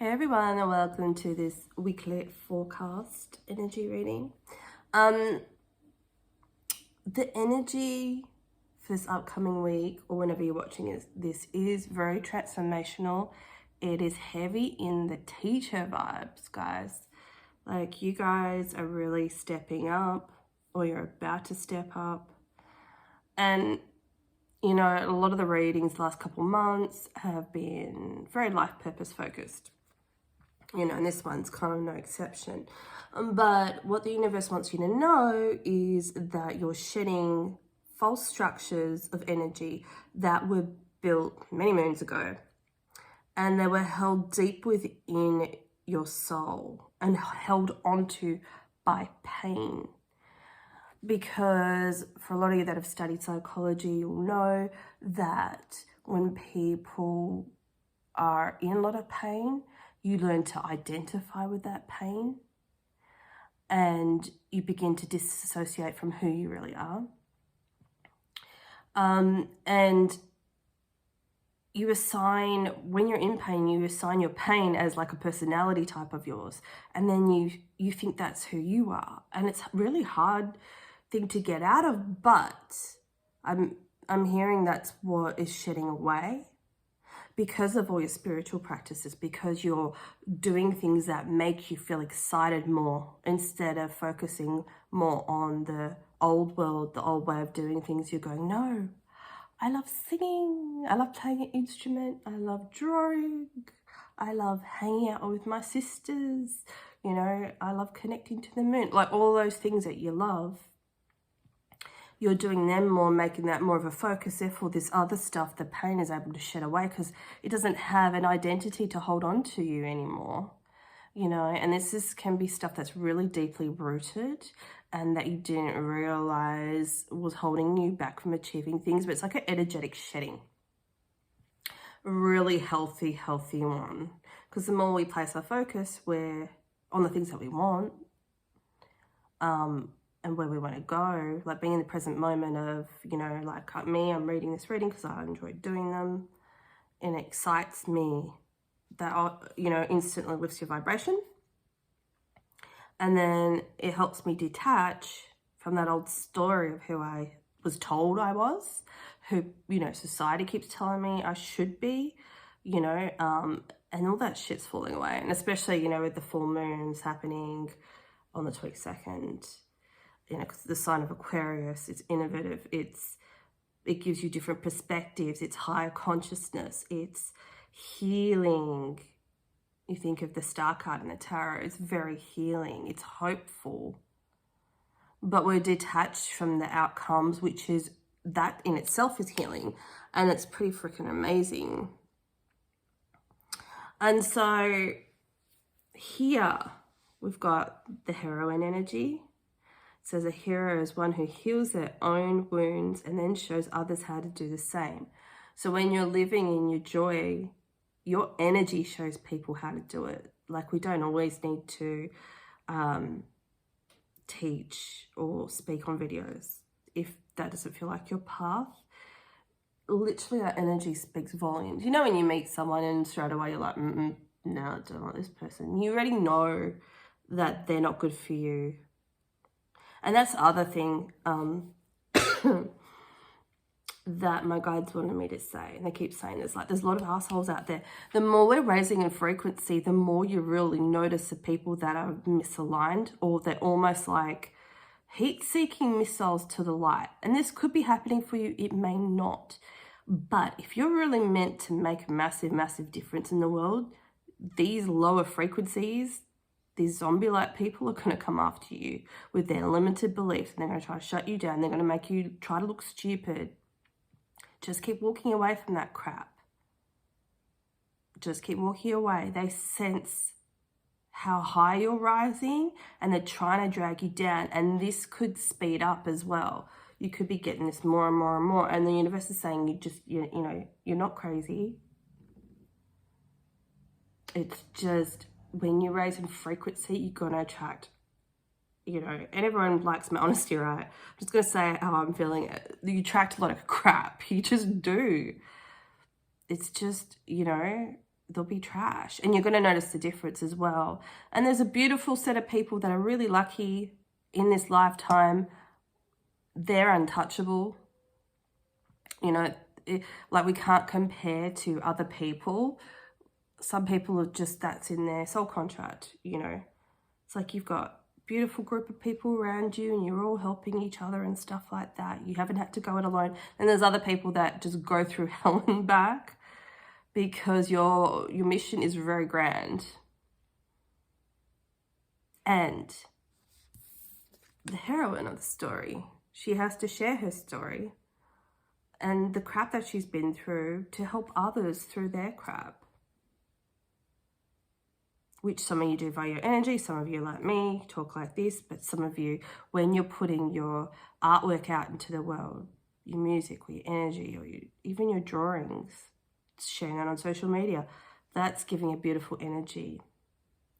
Hey everyone, and welcome to this weekly forecast energy reading. The energy for this upcoming week, or whenever you're watching this, is very transformational. It is heavy in the teacher vibes, guys. Like, you guys are really stepping up, or you're about to step up. And you know, a lot of the readings the last couple months have been very life purpose focused. You know, and this one's kind of no exception. But what the universe wants you to know is that you're shedding false structures of energy that were built many moons ago, and they were held deep within your soul and held onto by pain. Because for a lot of you that have studied psychology, you'll know that when people are in a lot of pain, you learn to identify with that pain and you begin to disassociate from who you really are. And you assign, when you're in pain, you assign your pain as like a personality type of yours. And then you think that's who you are. And it's a really hard thing to get out of, but I'm hearing that's what is shedding away. Because of all your spiritual practices, because you're doing things that make you feel excited more instead of focusing more on the old world, the old way of doing things. You're going, no, I love singing, I love playing an instrument, I love drawing, I love hanging out with my sisters, you know, I love connecting to the moon. Like all those things that you love, you're doing them more, making that more of a focus. Therefore, this other stuff, the pain is able to shed away because it doesn't have an identity to hold on to you anymore, you know. And this can be stuff that's really deeply rooted and that you didn't realize was holding you back from achieving things. But it's like an energetic shedding. A really healthy one. Because the more we place our focus on the things that we want, and where we want to go, like being in the present moment of, you know, like me, I'm reading this reading because I enjoy doing them and it excites me. That, you know, instantly lifts your vibration. And then it helps me detach from that old story of who I was told I was, who, you know, society keeps telling me I should be, you know, and all that shit's falling away. And especially, you know, with the full moons happening on the 22nd, you know, because the sign of Aquarius, it's innovative, it gives you different perspectives, it's higher consciousness, it's healing. You think of the Star card in the tarot, it's very healing, it's hopeful. But we're detached from the outcomes, which is, that in itself is healing, and it's pretty freaking amazing. And so here we've got the heroine energy. It says a hero is one who heals their own wounds and then shows others how to do the same. So when you're living in your joy, your energy shows people how to do it. Like, we don't always need to teach or speak on videos if that doesn't feel like your path. Literally, that energy speaks volumes. You know, when you meet someone and straight away you're like, no, I don't like this person. You already know that they're not good for you. And that's the other thing that my guides wanted me to say. And they keep saying this, like, there's a lot of assholes out there. The more we're raising in frequency, the more you really notice the people that are misaligned, or they're almost like heat-seeking missiles to the light. And this could be happening for you, it may not. But if you're really meant to make a massive, massive difference in the world, these lower frequencies, these zombie-like people are going to come after you with their limited beliefs, and they're going to try to shut you down. They're going to make you try to look stupid. Just keep walking away from that crap. Just keep walking away. They sense how high you're rising and they're trying to drag you down. And this could speed up as well. You could be getting this more and more and more. And the universe is saying you know, you're not crazy. It's just, when you raise in frequency, you're going to attract, you know, and everyone likes my honesty, right? I'm just going to say how I'm feeling. You attract a lot of crap. You just do. It's just, you know, there'll be trash, and you're going to notice the difference as well. And there's a beautiful set of people that are really lucky in this lifetime. They're untouchable. You know, like we can't compare to other people. Some people are just, that's in their soul contract, you know. It's like you've got a beautiful group of people around you and you're all helping each other and stuff like that. You haven't had to go it alone. And there's other people that just go through hell and back because your mission is very grand. And the heroine of the story, she has to share her story and the crap that she's been through to help others through their crap. Which some of you do via your energy, some of you like me talk like this, but some of you, when you're putting your artwork out into the world, your music or your energy or even your drawings, sharing it on social media, that's giving a beautiful energy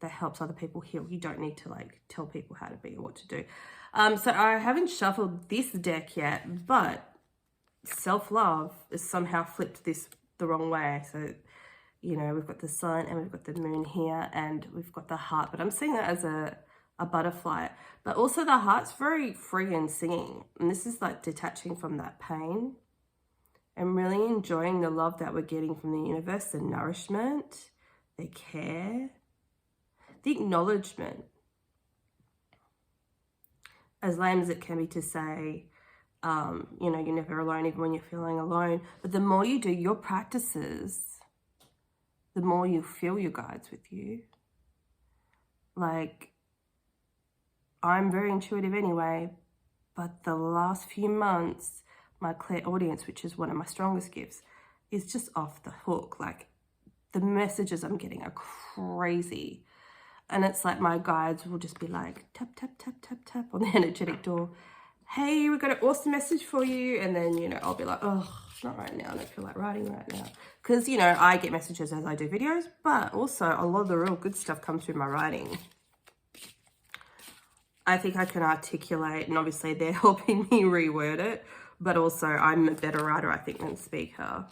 that helps other people heal. You don't need to like tell people how to be or what to do. So I haven't shuffled this deck yet, but self-love has somehow flipped this the wrong way. So, you know, we've got the sun and we've got the moon here and we've got the heart, but I'm seeing that as a butterfly. But also the heart's very free and singing. And this is like detaching from that pain and really enjoying the love that we're getting from the universe, the nourishment, the care, the acknowledgement. As lame as it can be to say, you know, you're never alone even when you're feeling alone. But the more you do your practices, the more you feel your guides with you. Like, I'm very intuitive anyway, but the last few months, my clairaudience, which is one of my strongest gifts, is just off the hook. Like, the messages I'm getting are crazy. And it's like my guides will just be like, tap, tap, tap, tap, tap on the energetic door. Hey, we've got an awesome message for you. And then, you know, I'll be like, oh, not right now. I don't feel like writing right now. Because, you know, I get messages as I do videos, but also a lot of the real good stuff comes through my writing. I think I can articulate, and obviously they're helping me reword it, but also I'm a better writer, I think, than speaker.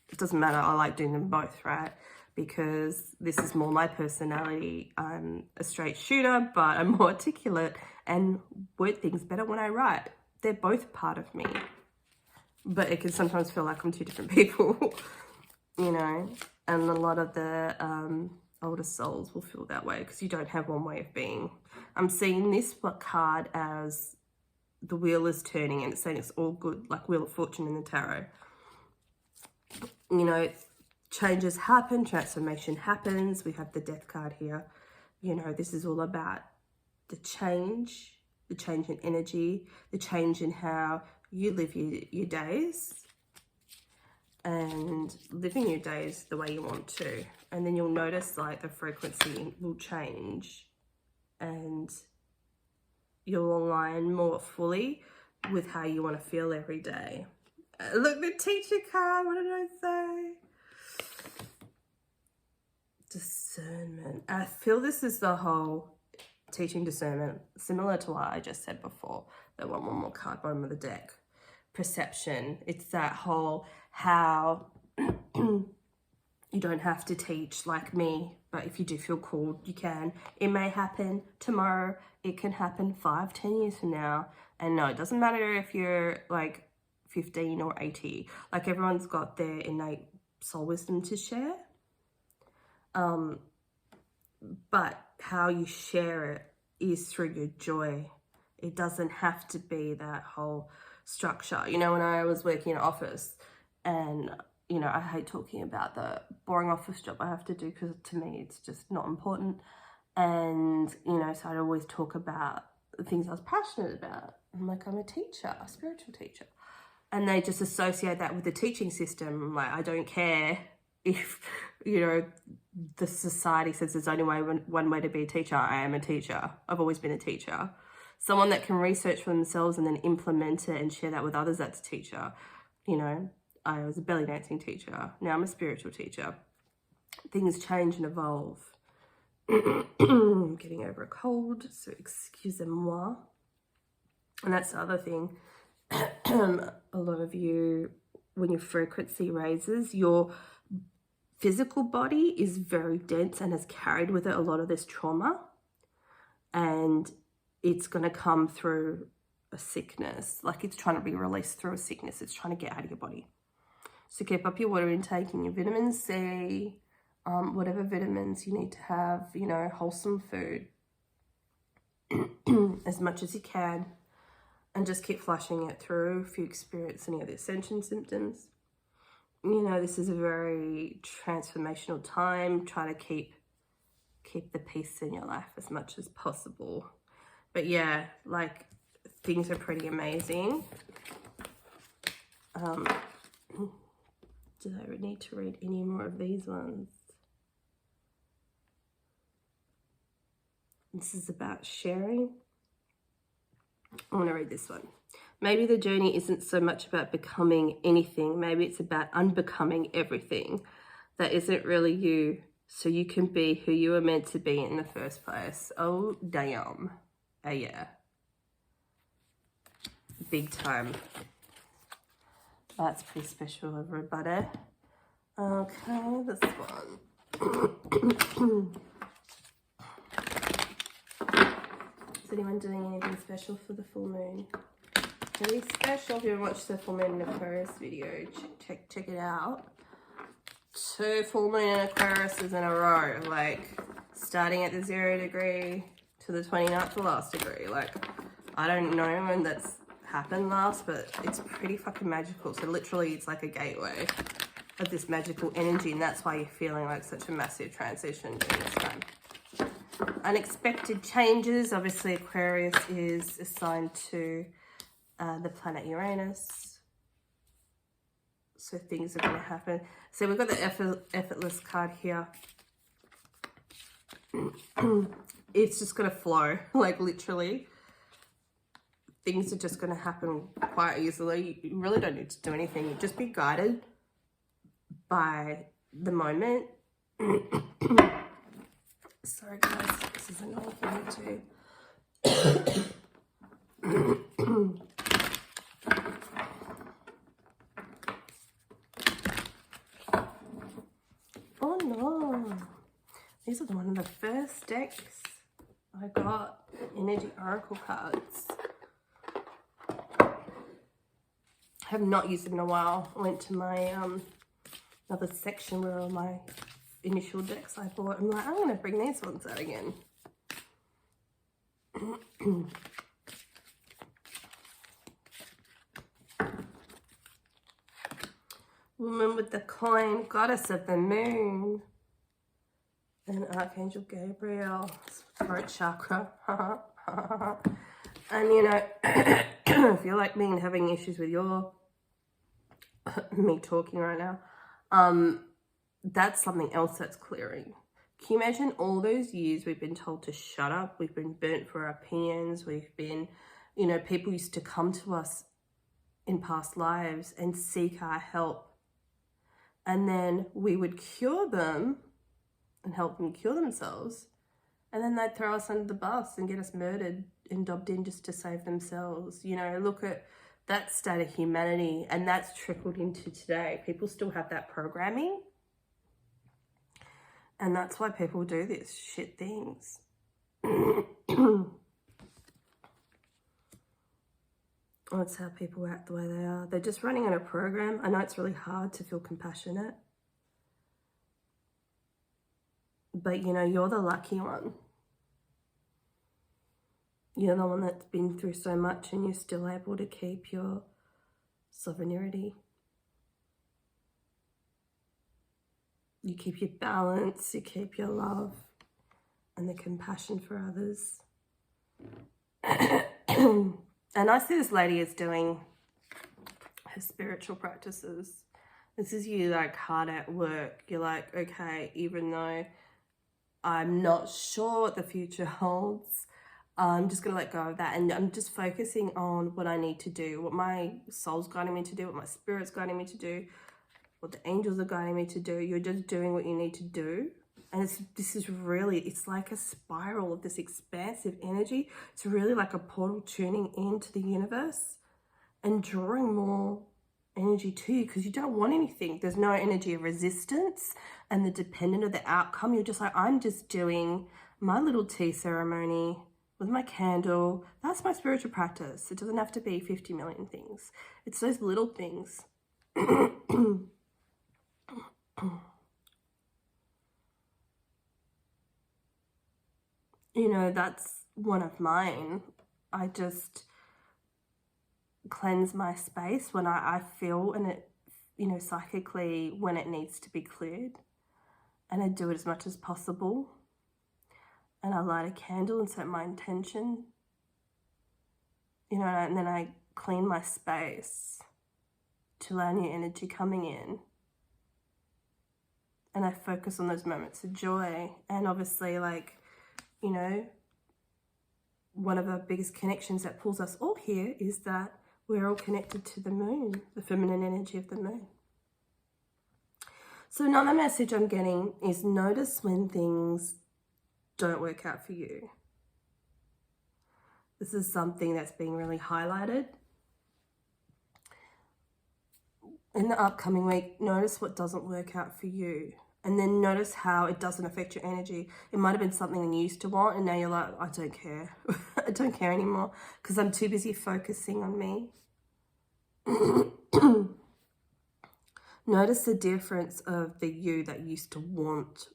It doesn't matter. I like doing them both, right? Because this is more my personality. I'm a straight shooter, but I'm more articulate and word things better when I write. They're both part of me. But it can sometimes feel like I'm two different people, you know? And a lot of the older souls will feel that way because you don't have one way of being. I'm seeing this card as the wheel is turning and it's saying it's all good, like Wheel of Fortune in the tarot. You know, changes happen, transformation happens. We have the Death card here. You know, this is all about the change in energy, the change in how you live your days and living your days the way you want to. And then you'll notice like the frequency will change and you'll align more fully with how you want to feel every day. Look, the Teacher card, what did I say? Discernment. I feel this is the whole teaching discernment, similar to what I just said before. The one more card, bottom of the deck. Perception. It's that whole how you don't have to teach like me, but if you do feel called, you can. It may happen tomorrow. It can happen 5-10 years from now. And no, it doesn't matter if you're like 15 or 80. Like, everyone's got their innate soul wisdom to share. But how you share it is through your joy. It doesn't have to be that whole structure. You know, when I was working in an office, and, you know, I hate talking about the boring office job I have to do because to me it's just not important. And, you know, so I'd always talk about the things I was passionate about. I'm like, I'm a teacher, a spiritual teacher. And they just associate that with the teaching system. Like, I don't care if, you know, the society says there's only one way to be a teacher. I am a teacher. I've always been a teacher. Someone that can research for themselves and then implement it and share that with others, that's a teacher. You know, I was a belly dancing teacher. Now I'm a spiritual teacher. Things change and evolve. I'm getting over a cold, so excusez-moi. And that's the other thing. A lot of you, when your frequency raises, your physical body is very dense and has carried with it a lot of this trauma, and it's going to come through a sickness, like it's trying to be released through a sickness. It's trying to get out of your body. So keep up your water intake and your vitamin C, whatever vitamins you need to have, you know, wholesome food as much as you can, and just keep flushing it through if you experience any of the ascension symptoms. You know, this is a very transformational time. Try to keep the peace in your life as much as possible. But yeah, like, things are pretty amazing. Do I need to read any more of these ones? This is about sharing. I want to read this one. Maybe the journey isn't so much about becoming anything. Maybe it's about unbecoming everything that isn't really you, so you can be who you were meant to be in the first place. Oh, damn. Oh, yeah. Big time. That's pretty special, everybody. Okay, this one. Is anyone doing anything special for the full moon? Really special. If you haven't watched the full moon in Aquarius video, check it out. 2 full moon in Aquarius in a row, like starting at the 0 degree to the 29th to last degree. Like, I don't know when that's happened last, but it's pretty fucking magical. So literally it's like a gateway of this magical energy, and that's why you're feeling like such a massive transition during this time. Unexpected changes. Obviously Aquarius is assigned to the planet Uranus, so things are going to happen. So we've got the effortless card here. It's just going to flow, like literally things are just going to happen quite easily. You really don't need to do anything. You just be guided by the moment. Sorry guys, this is another thing too. Oh no, these are one of the first decks I got, Energy Oracle cards. I have not used them in a while. I went to my another section where all my initial decks I bought. I'm like, I'm going to bring these ones out again. Woman with the coin, goddess of the moon, and Archangel Gabriel, throat chakra. And you know, if you're like me and having issues with your me talking right now, that's something else that's clearing. Can you imagine all those years we've been told to shut up? We've been burnt for our opinions. We've been, you know, people used to come to us in past lives and seek our help. And then we would cure them and help them cure themselves. And then they'd throw us under the bus and get us murdered and dobbed in just to save themselves. You know, look at that state of humanity, and that's trickled into today. People still have that programming. And that's why people do this shit things. That's how people act the way they are. They're just running on a program. I know it's really hard to feel compassionate. But, you know, you're the lucky one. You're the one that's been through so much and you're still able to keep your sovereignty. You keep your balance, you keep your love and the compassion for others. And I see this lady is doing her spiritual practices. This is you like hard at work. You're like, okay, even though I'm not sure what the future holds, I'm just going to let go of that. And I'm just focusing on what I need to do, what my soul's guiding me to do, what my spirit's guiding me to do, what the angels are guiding me to do. You're just doing what you need to do. And this is really, it's like a spiral of this expansive energy. It's really like a portal tuning into the universe and drawing more energy to you because you don't want anything. There's no energy of resistance and the dependent of the outcome. You're just like, I'm just doing my little tea ceremony with my candle. That's my spiritual practice. It doesn't have to be 50 million things. It's those little things. You know, that's one of mine. I just cleanse my space when I feel, and it, you know, psychically when it needs to be cleared. And I do it as much as possible. And I light a candle and set my intention, you know, and then I clean my space to allow new energy coming in. And I focus on those moments of joy. And obviously, like, you know, one of the biggest connections that pulls us all here is that we're all connected to the moon, the feminine energy of the moon. So another message I'm getting is notice when things don't work out for you. This is something that's being really highlighted. In the upcoming week, notice what doesn't work out for you. And then notice how it doesn't affect your energy. It might have been something you used to want, and now you're like, I don't care. I don't care anymore because I'm too busy focusing on me. Notice the difference of the you that used to want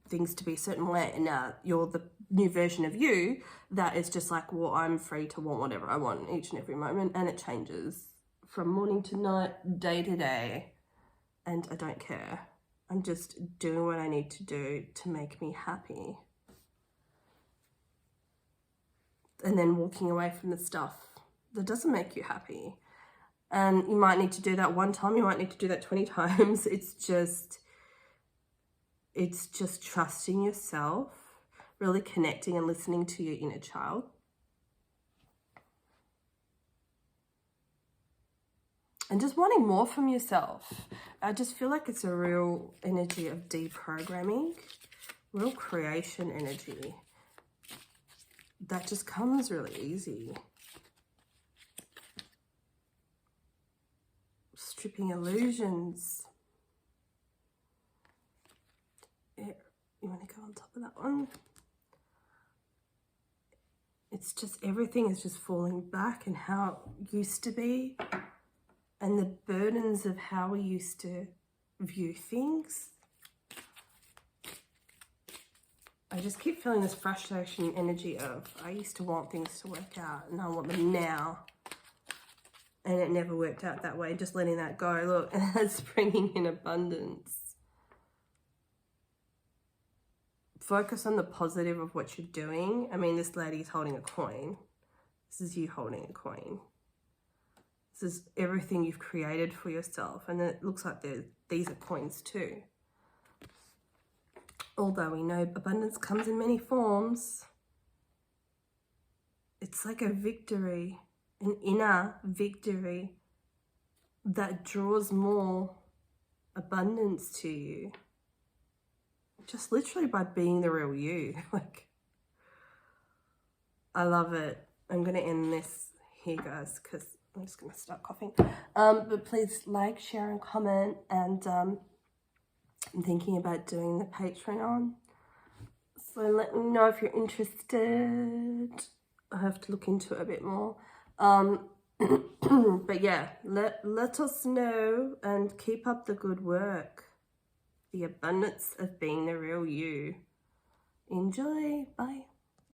things to be a certain way, and now you're the new version of you that is just like, well, I'm free to want whatever I want each and every moment, and it changes from morning to night, day to day, and I don't care. I'm just doing what I need to do to make me happy. And then walking away from the stuff that doesn't make you happy. And you might need to do that one time, you might need to do that 20 times. It's just trusting yourself, really connecting and listening to your inner child. And just wanting more from yourself. I just feel like it's a real energy of deprogramming, real creation energy that just comes really easy. Stripping illusions. You want to go on top of that one? It's just everything is just falling back and how it used to be. And the burdens of how we used to view things. I just keep feeling this frustration energy of, I used to want things to work out and I want them now. And it never worked out that way. Just letting that go. Look, and that's bringing in abundance. Focus on the positive of what you're doing. I mean, this lady's holding a coin. This is you holding a coin. This is everything you've created for yourself. And it looks like these are coins too. Although we know abundance comes in many forms, it's like a victory, an inner victory that draws more abundance to you. Just literally by being the real you. Like, I love it. I'm going to end this here, guys, because I'm just going to start coughing. But please like, share, and comment. And I'm thinking about doing the Patreon. So let me know if you're interested. I have to look into it a bit more. But yeah, let us know and keep up the good work. The abundance of being the real you. Enjoy. Bye.